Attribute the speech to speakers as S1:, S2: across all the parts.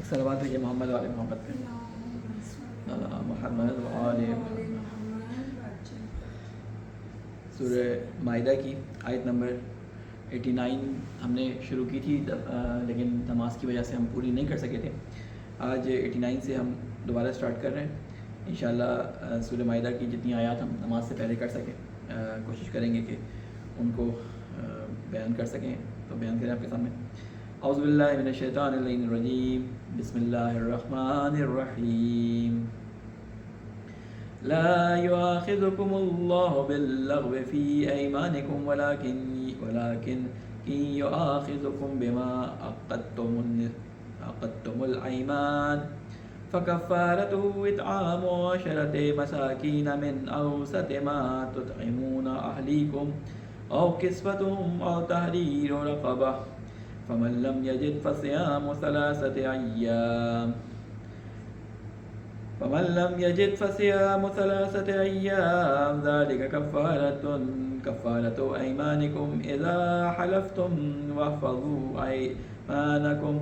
S1: صلوات بھیجیے محمد والے محمد پہ، محمد والے محمد۔ سورہ مائدہ کی آیت نمبر 89 ہم نے شروع کی تھی، لیکن نماز کی وجہ سے ہم پوری نہیں کر سکے تھے۔ آج 89 سے ہم دوبارہ سٹارٹ کر رہے ہیں انشاءاللہ۔ سورہ مائدہ کی جتنی آیات ہم نماز سے پہلے کر سکیں، کوشش کریں گے کہ ان کو بیان کر سکیں، تو بیان کریں آپ کے سامنے۔ اعوذ باللہ من الشیطان الرجیم، بسم اللہ الرحمن الرحیم۔ لا يؤاخذكم الله باللغو في أيمانكم ولكن يؤاخذكم بما عقدتم الأيمان، فكفارته إطعام 10 مساكين من أوسط ما تطعمون أهليكم أو كسوتهم أو تحرير رقبة، فمن لم يجد فصيام 3 أيام ذلك كفارة أيمانكم إذا حلفتم واحفظوا أيمانكم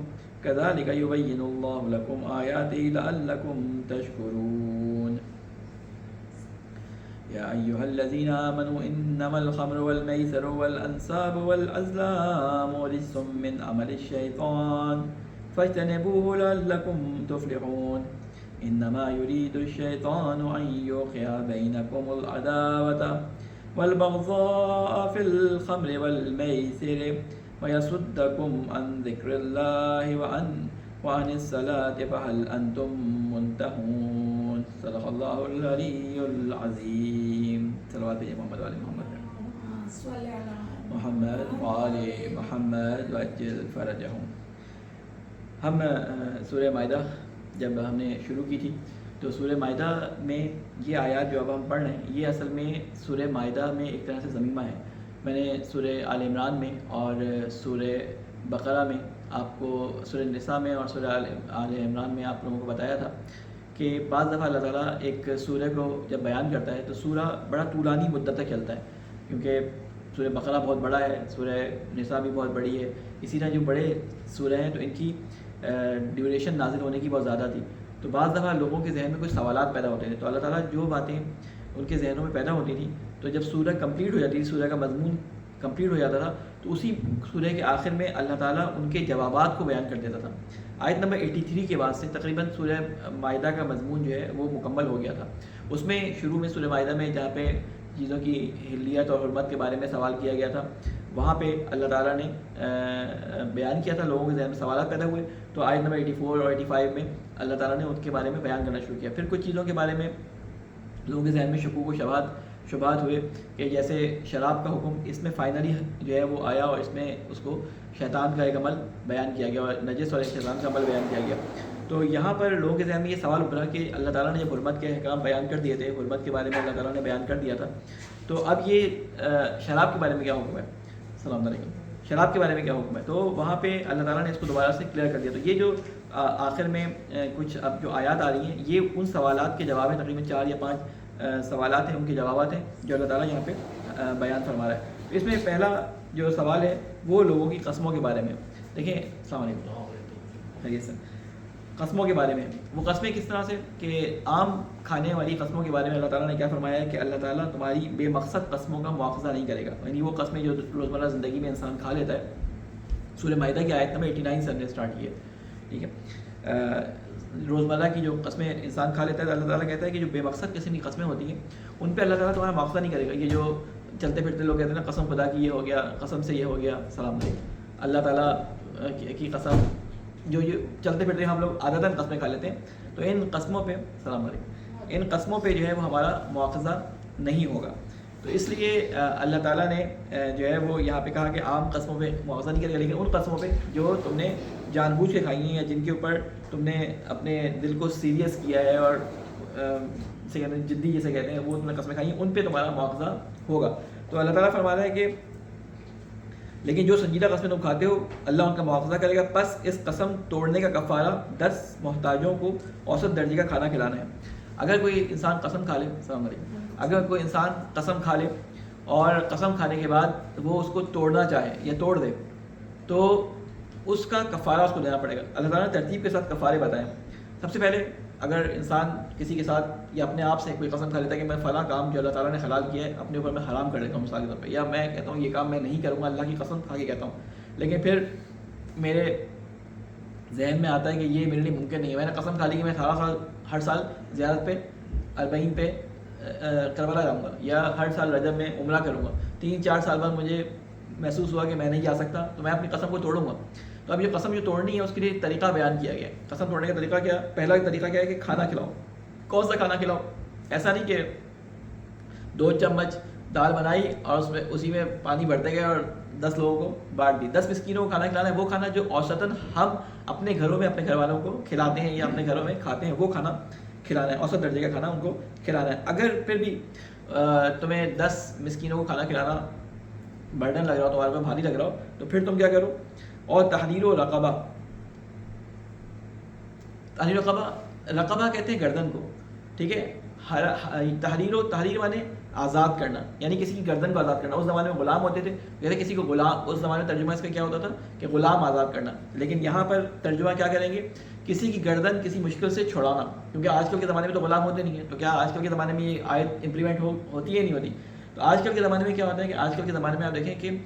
S1: كذلك يبين الله لكم آياته لعلكم تشكرون۔ يا أيها الذين آمنوا إنما الخمر والميسر والأنصاب والأزلام رجس من عمل الشيطان فاجتنبوه لعلكم تفلحون۔ إنما يريد الشيطان أن يوقع بينكم العداوة والبغضاء في الخمر والميسر ويصدكم عن ذكر الله وعن الصلاة فهل أنتم منتهون۔ صدق الله العلي العظيم۔ صلوات محمد وآل محمد، محمد وآل محمد وعجل فرجهم۔ ہم سورہ مائدہ جب ہم نے شروع کی تھی تو سورہ مائدہ میں یہ آیات جو اب ہم پڑھ رہے ہیں یہ اصل میں سورہ مائدہ میں ایک طرح سے ضمیمہ ہے۔ میں نے سورہ آل عمران میں اور سورہ بقرہ میں آپ کو، سورہ نساء میں اور سورہ آل عمران میں آپ لوگوں کو بتایا تھا کہ بعض دفعہ اللہ تعالیٰ ایک سورہ کو جب بیان کرتا ہے تو سورہ بڑا طولانی مدت تک چلتا ہے، کیونکہ سورہ بقرہ بہت بڑا ہے، سورہ نساء بھی بہت بڑی ہے، اسی طرح جو بڑے سورہ ہیں تو ان کی ڈیوریشن نازل ہونے کی بہت زیادہ تھی، تو بعض دفعہ لوگوں کے ذہن میں کچھ سوالات پیدا ہوتے تھے، تو اللہ تعالیٰ جو باتیں ان کے ذہنوں میں پیدا ہوتی تھیں تو جب سورہ کمپلیٹ ہو جاتی تھی، سورہ کا مضمون کمپلیٹ ہو جاتا تھا تو اسی سورہ کے آخر میں اللہ تعالیٰ ان کے جوابات کو بیان کر دیتا تھا۔ آیت نمبر 83 کے بعد سے تقریباً سورہ مائدہ کا مضمون جو ہے وہ مکمل ہو گیا تھا۔ اس میں شروع میں سورہ مائدہ میں جہاں پہ چیزوں کی حلیت اور حرمت کے بارے میں سوال کیا گیا تھا، وہاں پہ اللہ تعالیٰ نے بیان کیا تھا، لوگوں کے ذہن میں سوالات پیدا ہوئے، تو آیت نمبر 84 اور 85 میں اللہ تعالیٰ نے ان کے بارے میں بیان کرنا شروع کیا۔ پھر کچھ چیزوں کے بارے میں لوگوں کے ذہن میں شکوک و شبہات ہوئے کہ جیسے شراب کا حکم، اس میں فائنلی جو ہے وہ آیا اور اس میں اس کو شیطان کا ایک عمل بیان کیا گیا اور نجس اور شیطان کا عمل بیان کیا گیا۔ تو یہاں پر لوگوں کے ذہن میں یہ سوال ابھرا کہ اللہ تعالیٰ نے جب حرمت کے احکام بیان کر دیے تھے، حرمت کے بارے میں اللہ تعالیٰ نے بیان کر دیا تھا، تو اب یہ شراب کے بارے میں کیا حکم ہے؟ السلام علیکم، شراب کے بارے میں کیا حکم ہے؟ تو وہاں پہ اللہ تعالیٰ نے اس کو دوبارہ سے کلیئر کر دیا۔ تو یہ جو آخر میں کچھ اب جو آیات آ رہی ہیں یہ ان سوالات کے جواب ہیں، تقریباً 4 یا 5 سوالات ہیں، ان کے جوابات ہیں جو اللہ تعالیٰ یہاں پہ بیان فرما رہا ہے۔ اس میں پہلا جو سوال ہے وہ لوگوں کی قسموں کے بارے میں۔ دیکھیں، السلام علیکم، خیریت سے، قسموں کے بارے میں، وہ قسمیں کس طرح سے کہ عام کھانے والی قسموں کے بارے میں اللہ تعالیٰ نے کیا فرمایا ہے کہ اللہ تعالیٰ تمہاری بے مقصد قسموں کا مواخذہ نہیں کرے گا، یعنی وہ قسمیں جو روزمرہ زندگی میں انسان کھا لیتا ہے۔ سورہ مائدہ کی آیت نمبر 89 سے ہم نے اسٹارٹ کی ہے، ٹھیک ہے۔ روزمرہ کی جو قسمیں انسان کھا لیتا ہے، اللہ تعالیٰ کہتا ہے کہ جو بے مقصد قسم کی قسمیں ہوتی ہیں ان پہ اللہ تعالیٰ تمہارا مواخذہ نہیں کرے گا۔ یہ جو چلتے پھرتے لوگ کہتے ہیں نا قسم خدا کی یہ ہو گیا، قسم سے یہ ہو گیا، سلام علیکم، اللہ تعالیٰ کی قسم، جو یہ چلتے پھرتے ہم لوگ عادتاً قسمیں کھا لیتے ہیں، تو ان قسموں پہ، سلام علیکم، ان قسموں پہ جو ہے وہ ہمارا مواخذہ نہیں ہوگا۔ تو اس لیے اللہ تعالیٰ نے جو ہے وہ یہاں پہ کہا کہ عام قسموں پہ مواخذہ نہیں کرے گا، لیکن ان قسموں پہ جو تم نے جان بوجھ کے کھائی ہیں یا جن کے اوپر تم نے اپنے دل کو سیریس کیا ہے اور جدی جسے کہتے ہیں، وہ تم نے قسمیں کھائی ہیں، ان پہ تمہارا مواخذہ ہوگا۔ تو اللہ تعالیٰ فرما رہا ہے کہ لیکن جو سنجیدہ قسمیں تم کھاتے ہو اللہ ان کا مواخذہ کرے گا، پس اس قسم توڑنے کا کفارہ 10 محتاجوں کو اوسط درجے کا کھانا کھلانا ہے۔ اگر کوئی انسان قسم کھا لے، السلام علیکم، اگر کوئی انسان قسم کھا لے اور قسم کھانے کے بعد وہ اس کو توڑنا چاہے یا توڑ دے، تو اس کا کفارہ اس کو دینا پڑے گا. اللہ تعالیٰ نے ترتیب کے ساتھ کفارے بتائے. سب سے پہلے اگر انسان کسی کے ساتھ یا اپنے آپ سے کوئی قسم کھا لیتا ہے کہ میں فلاں کام جو اللہ تعالیٰ نے حلال کیا ہے اپنے اوپر میں حرام کر دیتا ہوں مثال کے طور پہ, یا میں کہتا ہوں یہ کام میں نہیں کروں گا, اللہ کی قسم کھا کے کہتا ہوں, لیکن پھر میرے ذہن میں آتا ہے کہ یہ میرے لیے ممکن نہیں ہے. میں نے قسم کھا لی کہ میں ہر سال زیارت پہ 40 پہ کربلا جاؤں گا, یا ہر سال رجب میں عمرہ کروں گا. 3-4 سال بعد مجھے محسوس ہوا کہ میں نہیں جا سکتا, تو میں اپنی قسم کو توڑوں گا. تو اب یہ قسم جو توڑنی ہے اس کے لیے طریقہ بیان کیا گیا ہے. قسم توڑنے کا طریقہ کیا؟ پہلا طریقہ کیا ہے کہ کھانا کھلاؤ. کون سا کھانا کھلاؤ؟ ایسا نہیں کہ 2 چمچ دال بنائی اور اسی میں پانی بھرتے گئے اور 10 لوگوں کو بانٹ دی. 10 مسکینوں کو کھانا کھلانا ہے, وہ کھانا جو اوسطاً ہم اپنے گھروں میں اپنے گھر والوں کو کھلاتے ہیں یا اپنے گھروں میں کھاتے ہیں, وہ کھانا کھلانا ہے, اوسط درجے کا کھانا ان کو کھلانا ہے. اگر پھر بھی تمہیں 10 مسکینوں کو کھانا کھلانا برڈن لگ رہا ہو, تمہارے پاس بھاری لگ رہا ہو, تو پھر تم کیا کرو. اور تحریر و رقبہ. تحریر و رقبہ کہتے ہیں گردن کو, ٹھیک ہے. تحریر مانے آزاد کرنا, یعنی کسی کی گردن کو آزاد کرنا. اس زمانے میں غلام ہوتے تھے, جیسے کسی کو غلام, اس زمانے میں ترجمہ اس کا کیا ہوتا تھا کہ غلام آزاد کرنا, لیکن یہاں پر ترجمہ کیا کریں گے, کسی کی گردن کسی مشکل سے چھڑانا. کیونکہ آج کل کے زمانے میں تو غلام ہوتے نہیں ہیں, تو کیا آج کل کے زمانے میں یہ آیت امپلیمنٹ ہوتی ہے نہیں ہوتی؟ تو آج کل کے زمانے میں کیا ہوتا ہے کہ آج کل کے زمانے میں آپ دیکھیں کہ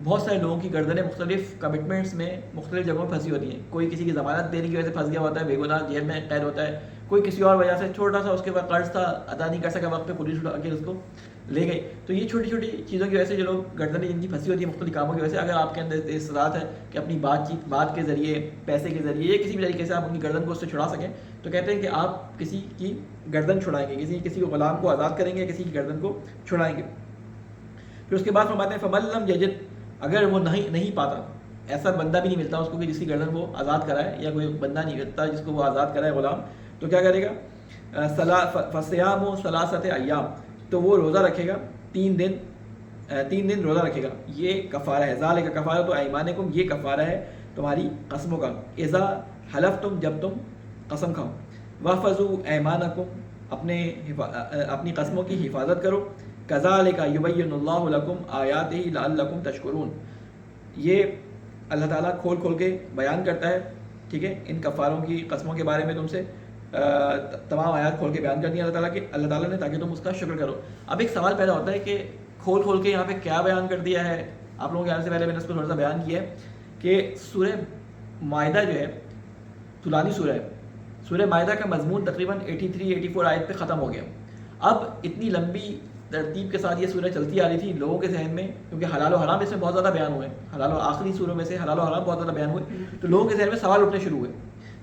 S1: بہت سارے لوگوں کی گردنیں مختلف کمٹمنٹس میں مختلف جگہوں پھنسی ہوتی ہیں. کوئی کسی کی ضمانت دینے کی وجہ سے پھنس گیا ہوتا ہے, بے گناہ جیل میں قید ہوتا ہے. کوئی کسی اور وجہ سے چھوٹا سا اس کے بعد قرض تھا, ادا نہیں کر سکا وقت پہ, پولیس اٹھا کے اس کو لے گئی. تو یہ چھوٹی چھوٹی چیزوں کی وجہ سے جو لوگ گردنیں جن کی پھنسی ہوتی ہیں مختلف کاموں کی وجہ سے, اگر آپ کے اندر استطاعت ہے کہ اپنی بات کے ذریعے, پیسے کے ذریعے, یا کسی بھی طریقے سے آپ ان کی گردن کو اس سے چھڑا سکیں, تو کہتے ہیں کہ آپ کسی کی گردن چھڑائیں گے, کسی کو غلام کو آزاد کریں گے, کسی کی گردن کو چھڑائیں گے. پھر اس کے بعد فرماتے ہیں فمن لم یجد, اگر وہ نہیں پاتا, ایسا بندہ بھی نہیں ملتا اس کو کہ جس کی گردن وہ آزاد کرائے, یا کوئی بندہ نہیں ملتا جس کو وہ آزاد کرائے غلام, تو کیا کرے گا. فصیام و ثلاثت ایام, تو وہ روزہ رکھے گا 3 دن روزہ رکھے گا. یہ کفارہ ہے. ذالک کفارۃ ایمانکم, یہ کفارہ ہے تمہاری قسموں کا. اذا حلفتم, جب تم قسم کھاؤ. واحفظوا ایمانکم, اپنی قسموں کی حفاظت کرو. کذالک یبین اللہ لکم آیاتہ لعلکم تشکرون. یہ اللہ تعالیٰ کھول کے بیان کرتا ہے, ٹھیک ہے, ان کفاروں کی قسموں کے بارے میں تم سے تمام آیات کھول کے بیان کر دی اللہ تعالیٰ نے, تاکہ تم اس کا شکر کرو. اب ایک سوال پیدا ہوتا ہے کہ کھول کے یہاں پہ کیا بیان کر دیا ہے. آپ لوگوں کے آنے سے پہلے میں نے اس کو تھوڑا سا بیان کیا ہے کہ سورہ مائدہ جو ہے طولانی سورہ ہے. سورہ مائدہ کا مضمون تقریباً 83-84 آیت پہ ختم ہو گیا. اب اتنی لمبی ترتیب کے ساتھ یہ سورہ چلتی آ رہی تھی لوگوں کے ذہن میں, کیونکہ حلال و حرام اس میں بہت زیادہ بیان ہوئے, حلال و آخری سوروں میں سے حلال و حرام بہت زیادہ بیان ہوئے, تو لوگوں کے ذہن میں سوال اٹھنے شروع ہوئے.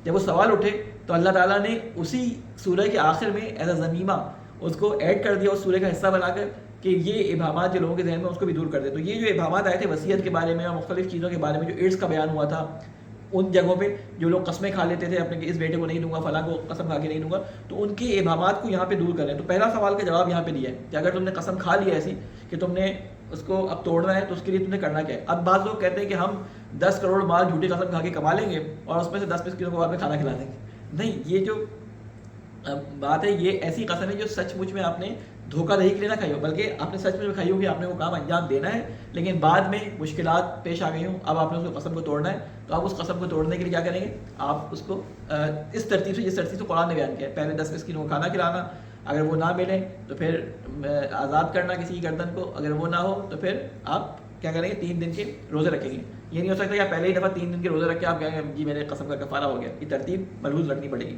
S1: جب وہ سوال اٹھے تو اللہ تعالیٰ نے اسی سورہ کے آخر میں ایز اے ضمیمہ اس کو ایڈ کر دیا, اس سورہ کا حصہ بنا کر, کہ یہ ابہامات جو لوگوں کے ذہن میں اس کو بھی دور کر دے. تو یہ جو ابہامات آئے تھے وصیت کے بارے میں اور مختلف چیزوں کے بارے میں, جو ارث کا بیان ہوا تھا, ان جگہوں پہ جو لوگ قسمیں کھا لیتے تھے اپنے کہ اس بیٹے کو نہیں دوں گا, فلاں کو قسم کھا کے نہیں دوں گا, تو ان کے ابہامات کو یہاں پہ دور کریں. تو پہلا سوال کا جواب یہاں پہ دیا ہے کہ اگر تم نے قسم کھا لیا ایسی کہ تم نے اس کو اب توڑنا ہے, تو اس کے لیے تم نے کرنا کیا ہے. اب بعض لوگ کہتے ہیں کہ ہم 10 کروڑ مال جھوٹی قسم کھا کے کما لیں گے اور اس میں سے 10 مسکینوں کو بعد میں کھانا کھلا دیں گے. نہیں, یہ جو بات ہے یہ ایسی قسم ہے جو سچ مچ میں آپ نے دھوکہ دہی کے لیے نہ کھائی ہو, بلکہ آپ نے سچ میں کھائی ہو کہ آپ نے وہ کام انجام دینا ہے, لیکن بعد میں مشکلات پیش آ گئی ہوں, اب آپ نے اس کو قسم کو توڑنا ہے. تو آپ اس قسم کو توڑنے کے لیے کیا کریں گے, آپ اس کو اس ترتیب سے, جس ترتیب سے قرآن نے بیان کیا ہے, پہلے 10 مسکینوں کو کھانا کھلانا, اگر وہ نہ ملیں تو پھر آزاد کرنا کسی کی گردن کو, اگر وہ نہ ہو تو پھر آپ کیا کریں گے, 3 دن کے روزے رکھیں گے. یہ نہیں ہو سکتا کہ آپ پہلے ہی دفعہ 3 دن کے روزے رکھ کے آپ کہیں گے جی میرے قسم کا کفارہ ہو گیا. یہ ترتیب ملحوظ رکھنی پڑے گی.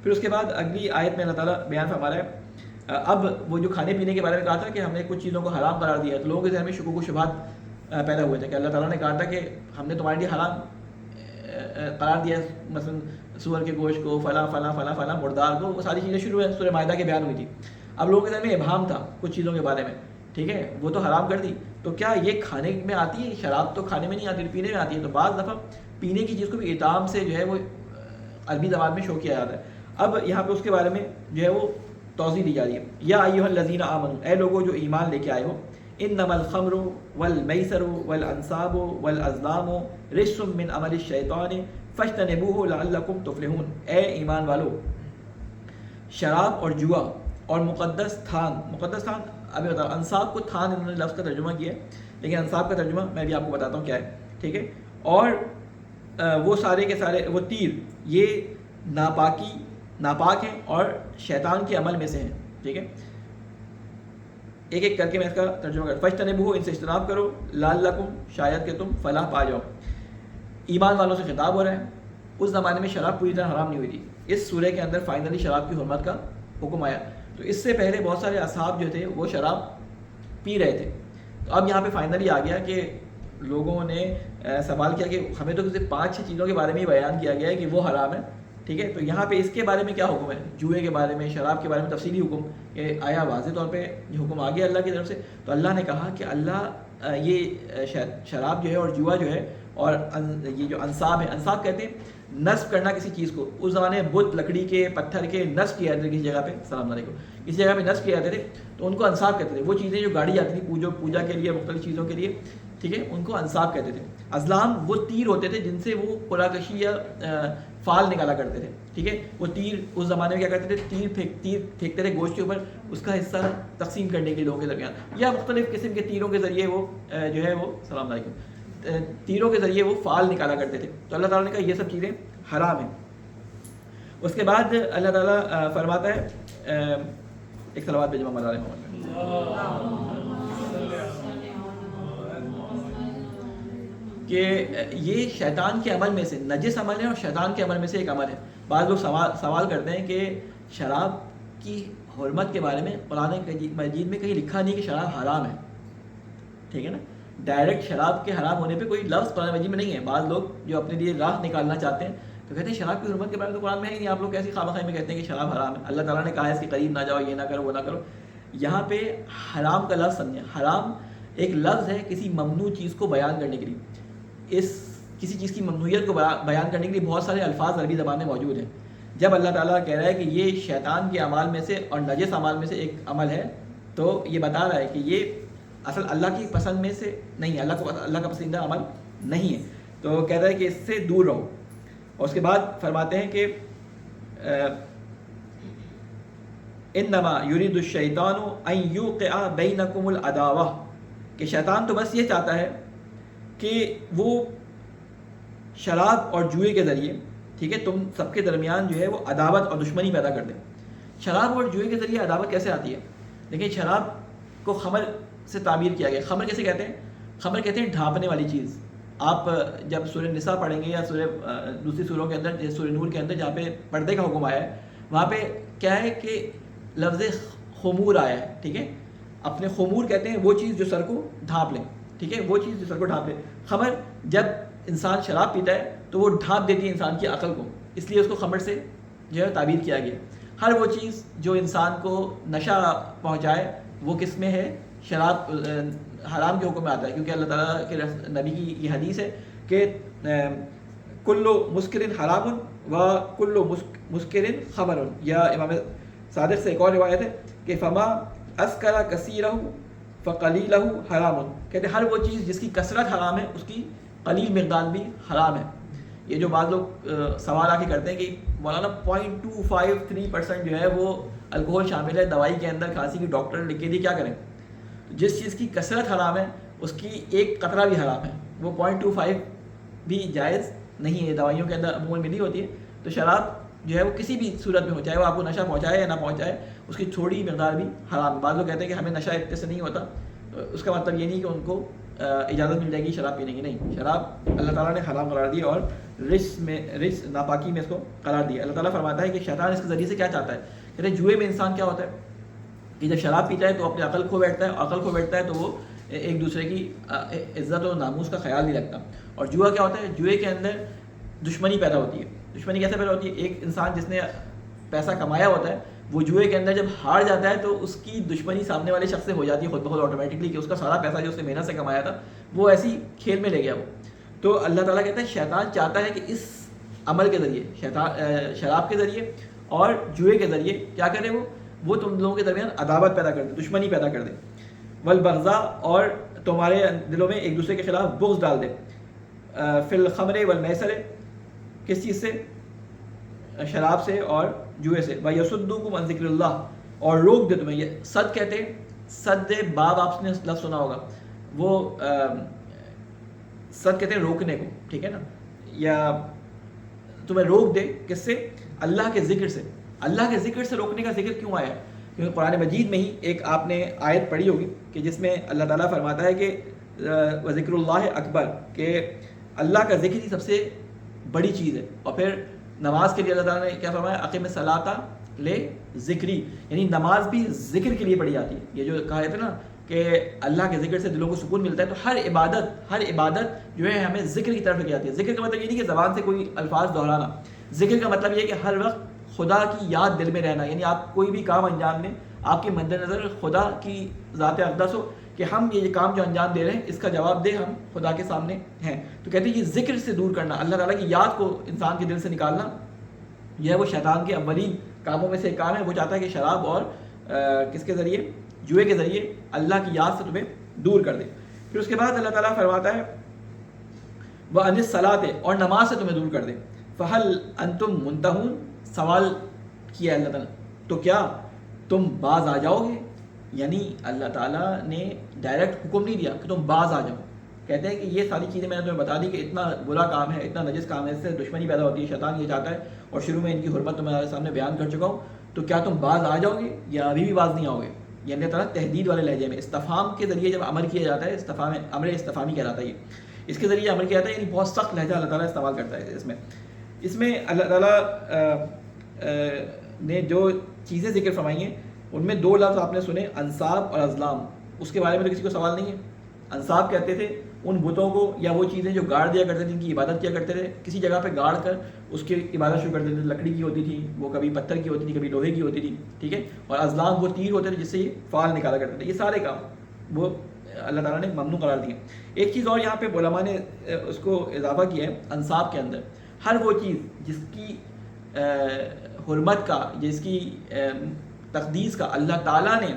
S1: پھر اس کے بعد اگلی آیت میں اللہ تعالیٰ بیان فرما رہا ہے, اب وہ جو کھانے پینے کے بارے میں کہا تھا کہ ہم نے کچھ چیزوں کو حرام قرار دیا ہے, تو لوگوں کے ذہن میں شکوک و شبہات پیدا ہوئے تھے کہ اللہ تعالیٰ نے کہا تھا کہ ہم نے تمہارے لیے حرام قرار دیا, مثلا سور کے گوشت کو, فلاں مردار کو, وہ ساری چیزیں شروع ہیں سورہ مائدہ کے بیان ہوئی تھی. اب لوگوں کے ذہن میں ابہام تھا کچھ چیزوں کے بارے میں, ٹھیک ہے, وہ تو حرام کر دی, تو کیا یہ کھانے میں آتی ہے؟ شراب تو کھانے میں نہیں آتی, پینے میں آتی ہے. تو بعض دفعہ پینے کی چیز کو بھی اطعام سے جو ہے وہ عربی زبان میں شو کیا جاتا ہے. اب یہاں پہ اس کے بارے میں جو ہے وہ توضیح دی جا رہی ہے, یا ایھا الذین آمنوا, اے لوگوں جو ایمان لے کے آئے ہو, انما الخمر والمیسر والانصاب والازلام رجس من عمل الشیطان فاجتنبوہ لعلکم تفلحون. اے ایمان والو, شراب اور جوا اور مقدس تھان ابھی بتاؤ, انصاب کو تھان انہوں نے لفظ کا ترجمہ کیا ہے, لیکن انصاب کا ترجمہ میں بھی آپ کو بتاتا ہوں کیا ہے, ٹھیک ہے, اور وہ سارے کے سارے وہ تیر یہ ناپاک ہیں اور شیطان کے عمل میں سے ہیں. ٹھیک ہے, ایک ایک کر کے میں اس کا ترجمہ کرتا. فاجتنبوہ, ان سے اجتناب کرو, لعلکم, شاید کہ تم فلاح پا جاؤ. ایمان والوں سے خطاب ہو رہا ہے. اس زمانے میں شراب پوری طرح حرام نہیں ہوئی تھی. اس سورہ کے اندر فائنلی شراب کی حرمت کا حکم آیا. تو اس سے پہلے بہت سارے اصحاب جو تھے وہ شراب پی رہے تھے. تو اب یہاں پہ فائنلی آ گیا کہ لوگوں نے سوال کیا کہ ہمیں تو صرف 5-6 چیزوں کے بارے میں ہی بیان کیا گیا ہے کہ وہ حرام ہے. ٹھیک ہے, تو یہاں پہ اس کے بارے میں کیا حکم ہے, جوئے کے بارے میں, شراب کے بارے میں تفصیلی حکم کہ آیا واضح طور پہ یہ حکم آ گیا اللہ کی طرف سے. تو اللہ نے کہا کہ اللہ یہ شراب جو ہے اور جوا جو ہے اور یہ جو انصاب ہے, انصاب کہتے ہیں نصب کرنا کسی چیز کو. اس زمانے میں بت لکڑی کے پتھر کے نصب کیا جاتے تھے کسی جگہ پہ, السلام علیکم, کسی جگہ پہ نصب کیے جاتے تھے تو ان کو انصاب کہتے تھے. وہ چیزیں جو گاڑی جاتی تھیں پوجا کے لیے, مختلف چیزوں کے لیے, ٹھیک ہے, ان کو انصاب کہتے تھے. ازلام وہ تیر ہوتے تھے جن سے وہ قراکشی یا فال نکالا کرتے تھے. ٹھیک ہے, وہ تیر اس زمانے میں کیا کرتے تھے, تیر پھینکتے تھے گوشت کے اوپر, اس کا حصہ تقسیم کرنے کے لیے لوگوں کے درمیان, یا مختلف قسم کے تیروں کے ذریعے وہ جو ہے وہ السلام علیکم تیروں کے ذریعے وہ فال نکالا کرتے تھے. تو اللہ تعالیٰ نے کہا یہ سب چیزیں حرام ہیں. اس کے بعد اللہ تعالیٰ فرماتا ہے, ایک صلوات پہ جمع مدار محمد, کہ یہ شیطان کے عمل میں سے نجس عمل ہے اور شیطان کے عمل میں سے ایک عمل ہے. بعض لوگ سوال کرتے ہیں کہ شراب کی حرمت کے بارے میں قرآن مجید میں کہیں لکھا نہیں کہ شراب حرام ہے. ٹھیک ہے نا, ڈائریکٹ شراب کے حرام ہونے پہ کوئی لفظ قرآن مجید میں نہیں ہے. بعض لوگ جو اپنے لیے راہ نکالنا چاہتے ہیں تو کہتے ہیں شراب کی حرمت کے بارے میں تو قرآن میں ہے نہیں, آپ لوگ کیسی خواہ میں کہتے ہیں کہ شراب حرام ہے. اللہ تعالیٰ نے کہا ہے اس کے قریب نہ جاؤ, یہ نہ کرو, وہ نہ کرو. یہاں پہ حرام کا لفظ سمجھیں. حرام ایک لفظ ہے کسی ممنوع چیز کو بیان کرنے کے لیے. کسی چیز کی ممنوعیت کو بیان کرنے کے لیے بہت سارے الفاظ عربی زبان میں موجود ہیں. جب اللہ تعالیٰ کہہ رہا ہے کہ یہ شیطان کے اعمال میں سے اور نجس اعمال میں سے ایک عمل ہے, تو یہ بتا رہا ہے کہ یہ اصل اللہ کی پسند میں سے نہیں ہے, اللہ کا پسندیدہ عمل نہیں ہے. تو کہتا ہے کہ اس سے دور رہو. اور اس کے بعد فرماتے ہیں کہ انما یرید الشیطان ان یوقع بینکم العداوہ, کہ شیطان تو بس یہ چاہتا ہے کہ وہ شراب اور جوئے کے ذریعے, ٹھیک ہے, تم سب کے درمیان جو ہے وہ عداوت اور دشمنی پیدا کر دے. شراب اور جوئے کے ذریعے عداوت کیسے آتی ہے؟ دیکھیں, شراب کو خمر سے تعبیر کیا گیا. خمر کیسے کہتے ہیں؟ خمر کہتے ہیں ڈھانپنے والی چیز. آپ جب سورہ نساء پڑھیں گے یا دوسری سوروں کے اندر, جیسے سورہ نور کے اندر جہاں پہ پردے کا حکم آیا ہے, وہاں پہ کیا ہے کہ لفظ خمور آیا ہے. ٹھیک ہے, اپنے خمور کہتے ہیں وہ چیز جو سر کو ڈھانپ لیں. ٹھیک ہے, وہ چیز جو سر کو ڈھانپ لے. خمر جب انسان شراب پیتا ہے تو وہ ڈھانپ دیتی ہے انسان کی عقل کو, اس لیے اس کو خمر سے جو ہے تعبیر کیا گیا. ہر وہ چیز جو انسان کو نشہ پہنچائے وہ کس میں ہے؟ شراب حرام کے حکم میں آتا ہے, کیونکہ اللہ تعالیٰ کے نبی کی یہ حدیث ہے کہ کلو مسکرن حرام و کلو مسکرن خمر. یا امام صادق سے ایک اور روایت ہے کہ فما اسکر کثیرہ فقلیلہ حرام, کہتے ہیں ہر وہ چیز جس کی کثرت حرام ہے اس کی قلیل مقدار بھی حرام ہے. یہ جو بعض لوگ سوال آ کے کرتے ہیں کہ مولانا 0.253% جو ہے وہ الکوہل شامل ہے دوائی کے اندر, کھانسی کی ڈاکٹر لکھ کے دی, کیا کریں؟ جس چیز کی کثرت حرام ہے اس کی ایک قطرہ بھی حرام ہے. وہ 0.25 بھی جائز نہیں ہے, دوائیوں کے اندر عموماً ملی ہوتی ہے. تو شراب جو ہے وہ کسی بھی صورت میں ہو, چاہے وہ آپ کو نشہ پہنچائے یا نہ پہنچائے, اس کی تھوڑی مقدار بھی حرام ہے. بعض لوگ کہتے ہیں کہ ہمیں نشہ اتنے سے نہیں ہوتا, اس کا مطلب یہ نہیں کہ ان کو اجازت مل جائے گی شراب پینے کی. نہیں, شراب اللہ تعالیٰ نے حرام قرار دیا اور رجس ناپاکی میں اس کو قرار دیا. اللہ تعالیٰ فرماتا ہے کہ شیطان اس کے ذریعے سے کیا چاہتا ہے. کہتے ہیں جوئے میں انسان کیا ہوتا ہے کہ جب شراب پیتا ہے تو اپنی عقل کھو بیٹھتا ہے, عقل کھو بیٹھتا ہے تو وہ ایک دوسرے کی عزت و ناموس کا خیال نہیں رکھتا. اور جوا کیا ہوتا ہے؟ جوئے کے اندر دشمنی پیدا ہوتی ہے. دشمنی کیسے پیدا ہوتی ہے؟ ایک انسان جس نے پیسہ کمایا ہوتا ہے وہ جوئے کے اندر جب ہار جاتا ہے تو اس کی دشمنی سامنے والے شخص سے ہو جاتی ہے خود بخود آٹومیٹکلی, کہ اس کا سارا پیسہ جو اس نے محنت سے کمایا تھا وہ ایسی کھیل میں لے گیا وہ. تو اللہ تعالیٰ کہتا ہے شیطان چاہتا ہے کہ اس عمل کے ذریعے, شراب کے ذریعے اور جوئے کے ذریعے کیا کرے, وہ تم لوگوں کے درمیان عداوت پیدا کر دے, دشمنی پیدا کر دے. والبغضاء, اور تمہارے دلوں میں ایک دوسرے کے خلاف بغض ڈال دے. فی الخمر والمیسر, کس چیز سے؟ شراب سے اور جوئے سے. وَيَصُدُّكُمْ عَنْ ذِكْرِ اللَّهِ, اور روک دے تمہیں. یہ صد کہتے ہیں, صد باب آپ نے لفظ سنا ہوگا, وہ صد کہتے ہیں روکنے کو. ٹھیک ہے نا, یا تمہیں روک دے کس سے؟ اللہ کے ذکر سے. اللہ کے ذکر سے روکنے کا ذکر کیوں آیا ہے؟ کیونکہ قرآن مجید میں ہی ایک آپ نے آیت پڑھی ہوگی کہ جس میں اللہ تعالیٰ فرماتا ہے کہ وذکر اللہ اکبر، کہ اللہ کا ذکر ہی سب سے بڑی چیز ہے. اور پھر نماز کے لیے اللہ تعالیٰ نے کیا فرمایا؟ اقیم الصلاۃ لذکری، یعنی نماز بھی ذکر کے لیے پڑھی جاتی ہے. یہ جو کہا جاتا ہے نا کہ اللہ کے ذکر سے دلوں کو سکون ملتا ہے، تو ہر عبادت جو ہے ہمیں ذکر کی طرف لے کے جاتی ہے. ذکر کا مطلب یہ نہیں کہ زبان سے کوئی الفاظ دہرانا، ذکر کا مطلب یہ ہے کہ ہر وقت خدا کی یاد دل میں رہنا. یعنی آپ کوئی بھی کام انجام دیں، آپ کے مد نظر خدا کی ذات اقدس ہو کہ ہم یہ کام جو انجام دے رہے ہیں اس کا جواب دے ہم خدا کے سامنے ہیں. تو کہتے ہیں یہ ذکر سے دور کرنا، اللہ تعالیٰ کی یاد کو انسان کے دل سے نکالنا، یہ وہ شیطان کے اولین کاموں میں سے ایک کام ہے. وہ چاہتا ہے کہ شراب اور کس کے ذریعے؟ جوئے کے ذریعے اللہ کی یاد سے تمہیں دور کر دے. پھر اس کے بعد اللہ تعالیٰ فرماتا ہے وَعَنِ الصَّلَاةِ، اور نماز سے تمہیں دور کر دے. فَهَلْ أَنْتُمْ مُنْتَهُونَ، سوال کیا اللہ تعالیٰ تو کیا تم باز آ جاؤ گے؟ یعنی اللہ تعالیٰ نے ڈائریکٹ حکم نہیں دیا کہ تم باز آ جاؤ. کہتے ہیں کہ یہ ساری چیزیں میں نے تمہیں بتا دی کہ اتنا برا کام ہے، اتنا نجس کام ہے، اس سے دشمنی پیدا ہوتی ہے، شیطان یہ چاہتا ہے، اور شروع میں ان کی حرمت تمہارے سامنے بیان کر چکا ہوں. تو کیا تم باز آ جاؤ گے یا ابھی بھی باز نہیں آؤ گے؟ یہ اللہ تعالیٰ تحدید والے لہجے میں استفہام کے ذریعے جب امر کیا جاتا ہے، استفہام امر استفہامی کہلاتا ہے. یہ اس کے ذریعے امر کیا جاتا ہے، یعنی بہت سخت لہجہ اللہ تعالیٰ استعمال کرتا ہے. اس میں اللہ تعالیٰ نے جو چیزیں ذکر فرمائی ہیں ان میں دو لفظ آپ نے سنے، انصاب اور ازلام. اس کے بارے میں تو کسی کو سوال نہیں ہے. انصاب کہتے تھے ان بتوں کو یا وہ چیزیں جو گاڑ دیا کرتے تھے، ان کی عبادت کیا کرتے تھے، کسی جگہ پہ گاڑ کر اس کی عبادت شروع کرتے تھے. لکڑی کی ہوتی تھی، وہ کبھی پتھر کی ہوتی تھی، کبھی لوہے کی ہوتی تھی، ٹھیک ہے. اور ازلام وہ تیر ہوتے تھے جس سے یہ فال نکالا کرتے تھے. یہ سارے کام وہ اللہ تعالیٰ نے ممنوع قرار دیے. ایک چیز اور یہاں پہ علماء نے اس کو اضافہ کیا ہے انصاب کے اندر، ہر وہ چیز جس کی حرمت کا، جس کی تقدیس کا اللہ تعالیٰ نے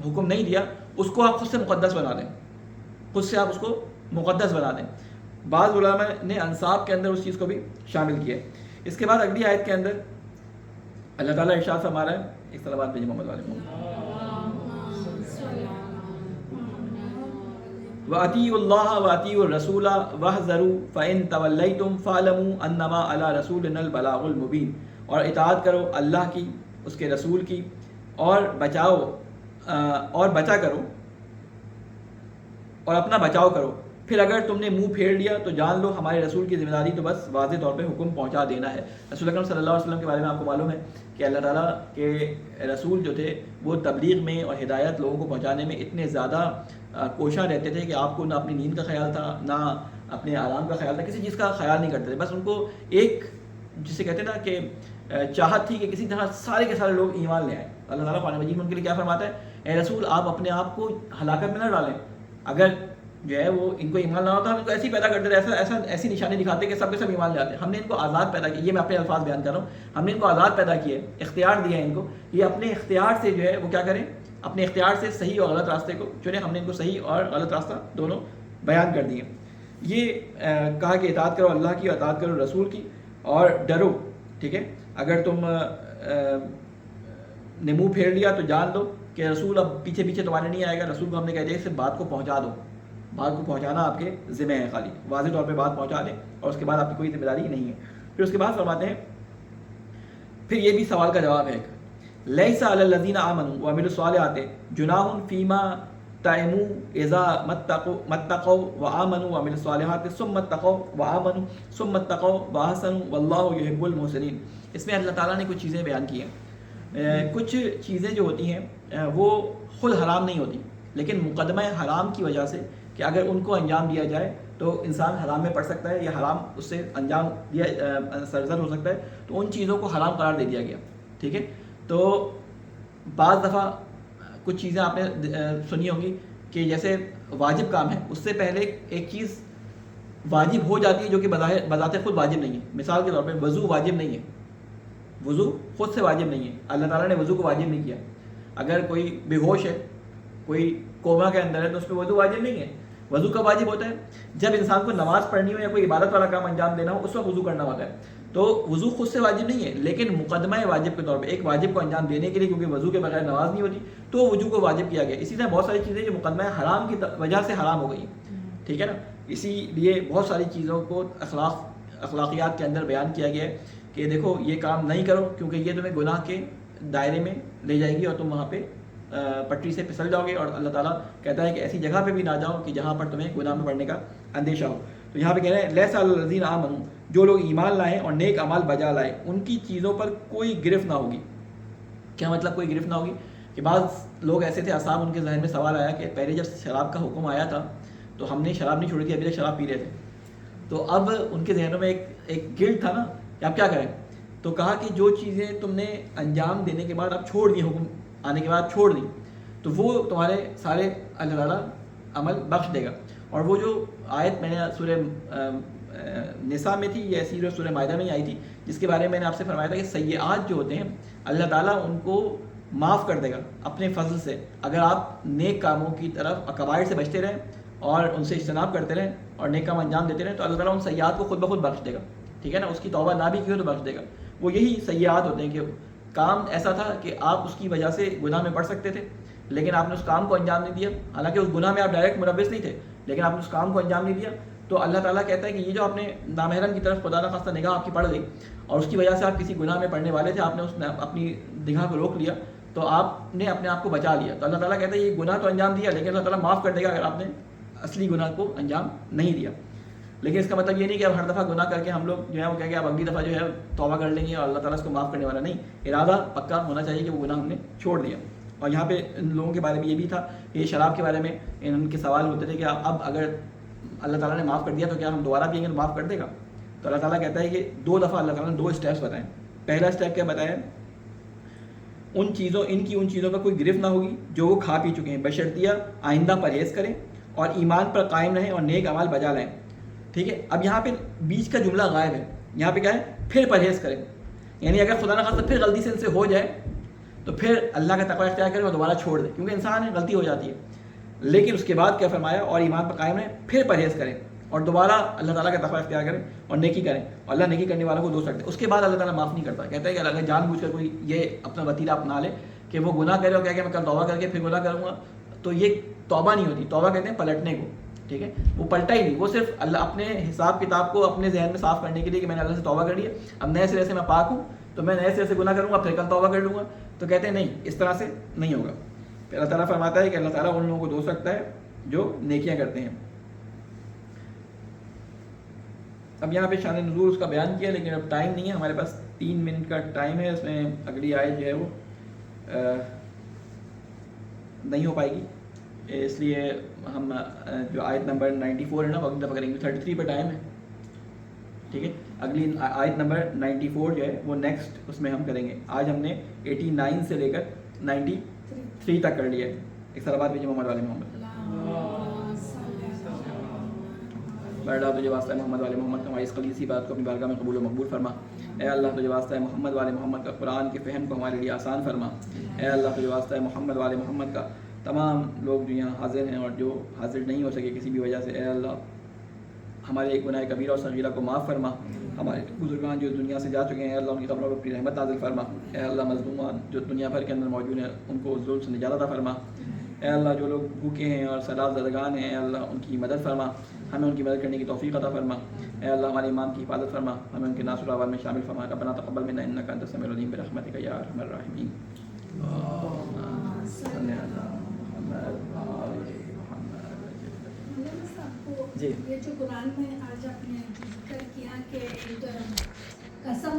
S1: حکم نہیں دیا، اس کو آپ خود سے مقدس بنا دیں، خود سے آپ اس کو مقدس بنا دیں. بعض علماء نے انصاب کے اندر اس چیز کو بھی شامل کیا ہے. اس کے بعد اگلی آیت کے اندر اللہ تعالیٰ ارشاد فرما رہا ہے، ایک صلوات بھیجیں محمد والے محمد. وَأَطِيعُوا اللَّهَ وَأَطِيعُوا الرَّسُولَ وَاحْذَرُوا فَإِن تَوَلَّيْتُمْ فَاعْلَمُوا أَنَّمَا عَلَىٰ رَسُولِنَا الْبَلَاغُ الْمُبِينُ. اور اطاعت کرو اللہ کی، اس کے رسول کی، اور بچا کرو اور اپنا بچاؤ کرو. پھر اگر تم نے منہ پھیر لیا تو جان لو ہمارے رسول کی ذمہ داری تو بس واضح طور پہ حکم پہنچا دینا ہے. رسول اکرم صلی اللہ علیہ وسلم کے بارے میں آپ کو معلوم ہے کہ اللہ تعالیٰ کے رسول جو تھے وہ تبلیغ میں اور ہدایت لوگوں کو پہنچانے میں اتنے زیادہ کوشاں رہتے تھے کہ آپ کو نہ اپنی نیند کا خیال تھا، نہ اپنے آرام کا خیال تھا، کسی چیز کا خیال نہیں کرتے تھے. بس ان کو ایک جسے کہتے ہیں نا کہ چاہت تھی کہ کسی طرح سارے کے سارے لوگ ایمان لے آئیں. اللہ تعالیٰ قرآن مجید میں ان کے لیے کیا فرماتا ہے؟ اے رسول آپ اپنے آپ کو ہلاکت میں نہ ڈالیں. اگر جو ہے وہ ان کو ایمان نہ ہوتا، ہم ان کو ایسی پیدا کرتے تھے، ایسی نشانی دکھاتے کہ سب کے سب ایمان لے آتے. ہم نے ان کو آزاد پیدا کیا، یہ میں اپنے الفاظ بیان کر رہا ہوں، ہم نے ان کو آزاد پیدا کیا ہے، اختیار دیا ہے ان کو، یہ اپنے اختیار سے جو ہے وہ کیا کریں، اپنے اختیار سے صحیح اور غلط راستے کو چنیں. ہم نے ان کو صحیح اور غلط راستہ دونوں بیان کر دیے. یہ کہا کہ اطاعت کرو اللہ کی، اطاعت کرو رسول کی، اور ڈرو. ٹھیک ہے، اگر تم نے منہ پھیر لیا تو جان دو کہ رسول اب پیچھے پیچھے تمہارے نہیں آئے گا. رسول کو ہم نے کہہ دیا صرف بات کو پہنچا دو، بات کو پہنچانا آپ کے ذمہ ہے، خالی واضح طور پہ بات پہنچا دیں، اور اس کے بعد آپ کی کوئی ذمہ داری نہیں ہے. پھر اس کے بعد فرماتے ہیں، پھر یہ بھی سوال کا جواب ہے، لیس علی الذین آمنوا وعملوا الصالحات جناح فیما طعموا اذا متقوا وآمنوا وعملوا الصالحات ثم اتقوا وآمنوا ثم اتقوا واحسنوا واللہ یحب المحسنین. اس میں اللہ تعالیٰ نے کچھ چیزیں بیان کی ہیں. کچھ چیزیں جو ہوتی ہیں وہ خود حرام نہیں ہوتی، لیکن مقدمہ حرام کی وجہ سے کہ اگر ان کو انجام دیا جائے تو انسان حرام میں پڑ سکتا ہے یا حرام اس سے انجام دیا سرزد ہو سکتا ہے، تو ان چیزوں کو حرام قرار دے دیا گیا. ٹھیک ہے، تو بعض دفعہ کچھ چیزیں آپ نے سنی ہوں گی کہ جیسے واجب کام ہے، اس سے پہلے ایک چیز واجب ہو جاتی ہے جو کہ بذات خود واجب نہیں ہے. مثال کے طور پہ وضو واجب نہیں ہے، وضو خود سے واجب نہیں ہے، اللہ تعالیٰ نے وضو کو واجب نہیں کیا. اگر کوئی بے ہوش ہے، کوئی کوما کے اندر ہے، تو اس پہ وضو واجب نہیں ہے. وضو کب واجب ہوتا ہے؟ جب انسان کو نماز پڑھنی ہو یا کوئی عبادت والا کام انجام دینا ہو، اس وقت وضو کرنا ہوتا ہے. تو وضو خود سے واجب نہیں ہے، لیکن مقدمہ واجب کے طور پہ ایک واجب کو انجام دینے کے لیے، کیونکہ وضو کے بغیر نماز نہیں ہوتی، تو وضو کو واجب کیا گیا. اسی طرح بہت ساری چیزیں جو مقدمہ حرام کی وجہ سے حرام ہو گئی. ٹھیک ہے نا، اسی لیے بہت ساری چیزوں کو اخلاقیات کے اندر بیان کیا گیا ہے کہ دیکھو یہ کام نہیں کرو کیونکہ یہ تمہیں گناہ کے دائرے میں لے جائے گی اور تم وہاں پہ پٹری سے پھسل جاؤ گے، اور اللہ تعالیٰ کہتا ہے کہ ایسی جگہ پہ بھی نہ جاؤ کہ جہاں پر تمہیں گناہ میں پڑنے کا اندیشہ ہو۔ تو یہاں پہ کہہ رہے ہیں لیسا الذین آمنوا، جو لوگ ایمان لائیں اور نیک اعمال بجا لائیں ان کی چیزوں پر کوئی گرفت نہ ہوگی۔ کیا مطلب کوئی گرفت نہ ہوگی؟ کہ بعض لوگ ایسے تھے اصحاب، ان کے ذہن میں سوال آیا کہ پہلے جب شراب کا حکم آیا تھا تو ہم نے شراب نہیں چھوڑی تھی، ابھی تک شراب پی رہے تھے، تو اب ان کے ذہنوں میں ایک گلٹ تھا نا کہ اب کیا کریں، تو کہا کہ جو چیزیں تم نے انجام دینے کے بعد اب چھوڑ دی، حکم آنے کے بعد چھوڑ دی، تو وہ تمہارے سارے اللہ تعالیٰ عمل بخش دے گا۔ اور وہ جو آیت میں نے سورہ نساء میں تھی، یہ ایسی سورہ مائدہ میں ہی آئی تھی، جس کے بارے میں میں نے آپ سے فرمایا تھا کہ سیئات جو ہوتے ہیں اللہ تعالیٰ ان کو معاف کر دے گا اپنے فضل سے، اگر آپ نیک کاموں کی طرف کبائر سے بچتے رہیں اور ان سے اجتناب کرتے رہیں اور نیک کام انجام دیتے رہیں تو اللہ تعالیٰ ان سیئات کو خود بخود بخش دے گا، ٹھیک ہے نا، اس کی توبہ نہ بھی کی ہو تو بخش دے گا۔ وہ یہی سیئات ہوتے ہیں کہ کام ایسا تھا کہ آپ اس کی وجہ سے گناہ میں پڑ سکتے تھے لیکن آپ نے اس کام کو انجام نہیں دیا، حالانکہ اس گناہ میں آپ ڈائریکٹ ملوث نہیں تھے لیکن آپ نے اس کام کو انجام نہیں دیا، تو اللہ تعالیٰ کہتا ہے کہ یہ جو آپ نے نامحرم کی طرف خدا نخواستہ نگاہ آپ کی پڑ گئی اور اس کی وجہ سے آپ کسی گناہ میں پڑنے والے تھے، آپ نے اس اپنی نگاہ کو روک لیا تو آپ نے اپنے آپ کو بچا لیا، تو اللہ تعالیٰ کہتا ہے یہ گناہ تو انجام دیا لیکن اللہ تعالیٰ معاف کر دے گا اگر آپ نے اصلی گناہ کو انجام نہیں دیا۔ لیکن اس کا مطلب یہ نہیں کہ اب ہر دفعہ گناہ کر کے ہم لوگ جو ہے وہ کہہ کے اب اگلی دفعہ جو ہے توبہ کر لیں گے اور اللہ تعالیٰ اس کو معاف کرنے والا نہیں، ارادہ پکا ہونا چاہیے کہ وہ گناہ ہم نے چھوڑ دیا۔ اور یہاں پہ ان لوگوں کے بارے میں یہ بھی تھا، یہ شراب کے بارے میں ان کے سوال ہوتے تھے کہ اب اگر اللہ تعالیٰ نے معاف کر دیا تو کیا ہم دوبارہ پئیں گے تو معاف کر دے گا؟ تو اللہ تعالیٰ کہتا ہے کہ 2 دفعہ اللہ تعالیٰ نے 2 اسٹیپس بتائیں۔ پہلا اسٹیپ کیا بتایا؟ ان چیزوں پر کوئی گرفت نہ ہوگی جو وہ کھا پی چکے ہیں، بشرطیہ آئندہ پرہیز کریں اور ایمان پر قائم رہیں اور نیک اعمال بجا لائیں، ٹھیک ہے۔ اب یہاں پہ بیچ کا جملہ غائب ہے، یہاں پہ کیا ہے؟ پھر پرہیز کریں، یعنی اگر خدا نخواستہ پھر غلطی سے ان سے ہو جائے تو پھر اللہ کا تقوی اختیار کریں اور دوبارہ چھوڑ دیں، کیونکہ انسان ہے غلطی ہو جاتی ہے۔ لیکن اس کے بعد کیا فرمایا؟ اور ایمان پر قائم رہیں، پھر پرہیز کریں اور دوبارہ اللہ تعالیٰ کا تقوی اختیار کریں اور نیکی کریں، اور اللہ نیکی کرنے والوں کو دوست رکھتے ہیں۔ اس کے بعد اللہ تعالیٰ معاف نہیں کرتا، کہتا ہے کہ اگر جان بوجھ کر کوئی یہ اپنا وتیرہ اپنا لے کہ وہ گناہ کرے اور کہہ کہ میں کل توبہ کر کے پھر گناہ کروں گا، تو یہ توبہ نہیں ہوتی، توبہ کہتے ہیں پلٹنے کو، ٹھیک ہے۔ وہ پلٹا ہی نہیں، وہ صرف اللہ اپنے حساب کتاب کو اپنے ذہن میں صاف کرنے کے لیے کہ میں نے اللہ سے توبہ کر لی ہے، اب نئے سرے سے میں پاک ہوں تو میں نئے سرے سے گناہ کروں گا پھر کل توبہ کر لوں گا، تو کہتے ہیں نہیں، اس طرح سے نہیں ہوگا۔ پھر اللہ تعالیٰ فرماتا ہے کہ اللہ تعالیٰ ان لوگوں کو دوست رکھتا ہے جو نیکیاں کرتے ہیں۔ اب یہاں پہ شان نزول اس کا بیان کیا لیکن اب ٹائم نہیں ہے ہمارے پاس، 3 منٹ کا ٹائم ہے، اس میں اگلی آیت جو ہے وہ نہیں ہو پائے گی، اس لیے ہم جو آیت نمبر 94 ہے نا وہ اگلی دفعہ کریں گے، 33 پہ ٹائم ہے، ٹھیک ہے۔ اگلی آیت نمبر 94 جو ہے وہ نیکسٹ اس میں ہم کریں گے۔ آج ہم نے 89 سے لے کر 93 تک کر لیا ہے۔ ایک سال بعد بھیجے محمد والے محمد، بڑا تجھے واسطہ ہے محمد والے محمد کا ہماری اس خلیصی بات کو اپنی بارگاہ میں قبول و مقبول فرما۔ اے اللہ تجھے واسطہ ہے محمد والے محمد کا قرآن کے فہم کو ہمارے لیے آسان فرما۔ اے اللہ تجھے واسطہ ہے محمد والے محمد کا تمام لوگ جو یہاں حاضر ہیں اور جو حاضر نہیں ہو سکے کسی بھی وجہ سے، اے اللہ ہمارے گناہ کبیرہ اور صغیرہ کو معاف فرما۔ ہمارے بزرگان جو دنیا سے جا چکے ہیں اے اللہ ان کی قبروں پر اپنی رحمت نازل فرما۔ اے اللہ مظلومان جو دنیا بھر کے اندر موجود ہیں ان کو ظلم سے نجات عطا فرما۔ اے اللہ جو لوگ بھوکے ہیں اور سیلاب زدگان ہیں اے اللہ ان کی مدد فرما، ہمیں ان کی مدد کرنے کی توفیق عطا فرما۔ اے اللہ ہمارے ایمان کی حفاظت فرما، ہمیں ان کے ناصر اعمال میں شامل فرما۔ ربنا تقبل منا انک انت السمیع العلیم برحمتک یا ارحم الراحمین۔
S2: جی، یہ جو قرآن میں آج آپ نے ذکر کیا کہ قسم